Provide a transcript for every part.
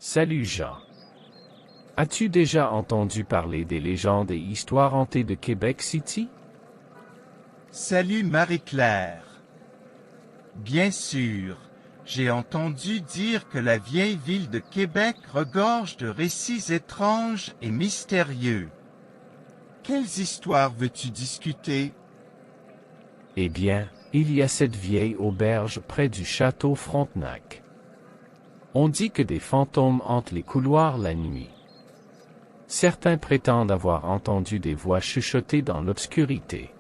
Salut Jean. As-tu déjà entendu parler des légendes et histoires hantées de Québec City? Salut Marie-Claire. Bien sûr, j'ai entendu dire que la vieille ville de Québec regorge de récits étranges et mystérieux. Quelles histoires veux-tu discuter? Eh bien, il y a cette vieille auberge près du château Frontenac. On dit que des fantômes hantent les couloirs la nuit. Certains prétendent avoir entendu des voix chuchoter dans l'obscurité.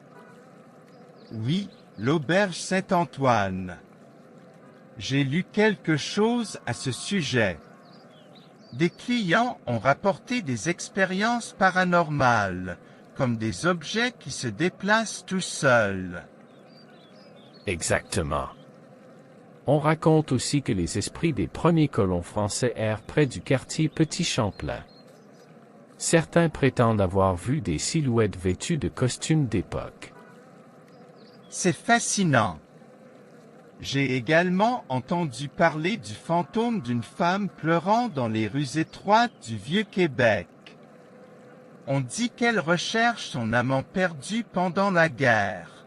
Oui, l'auberge Saint-Antoine. J'ai lu quelque chose à ce sujet. Des clients ont rapporté des expériences paranormales, comme des objets qui se déplacent tout seuls. Exactement. On raconte aussi que les esprits des premiers colons français errent près du quartier Petit Champlain. Certains prétendent avoir vu des silhouettes vêtues de costumes d'époque. C'est fascinant. J'ai également entendu parler du fantôme d'une femme pleurant dans les rues étroites du Vieux-Québec. On dit qu'elle recherche son amant perdu pendant la guerre.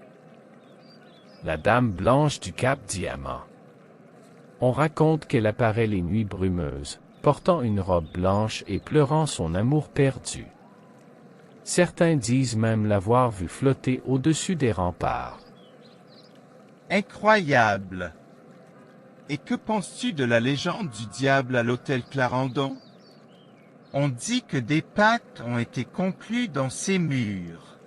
La Dame Blanche du Cap Diamant. On raconte qu'elle apparaît les nuits brumeuses, portant une robe blanche et pleurant son amour perdu. Certains disent même l'avoir vue flotter au-dessus des remparts. Incroyable! Et que penses-tu de la légende du diable à l'hôtel Clarendon? On dit que des pactes ont été conclus dans ces murs.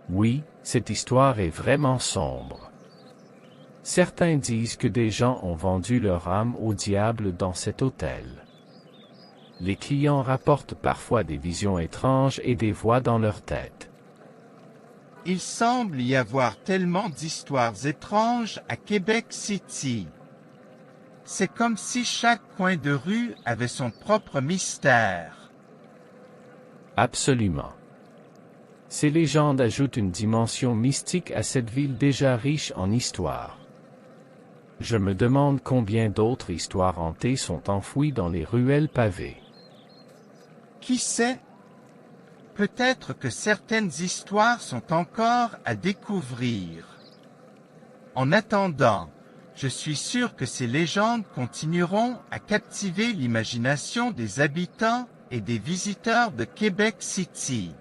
Oui, cette histoire est vraiment sombre. Certains disent que des gens ont vendu leur âme au diable dans cet hôtel. Les clients rapportent parfois des visions étranges et des voix dans leur tête. Il semble y avoir tellement d'histoires étranges à Québec City. C'est comme si chaque coin de rue avait son propre mystère. Absolument. Ces légendes ajoutent une dimension mystique à cette ville déjà riche en histoire. Je me demande combien d'autres histoires hantées sont enfouies dans les ruelles pavées. Qui sait? Peut-être que certaines histoires sont encore à découvrir. En attendant, je suis sûr que ces légendes continueront à captiver l'imagination des habitants et des visiteurs de Québec City.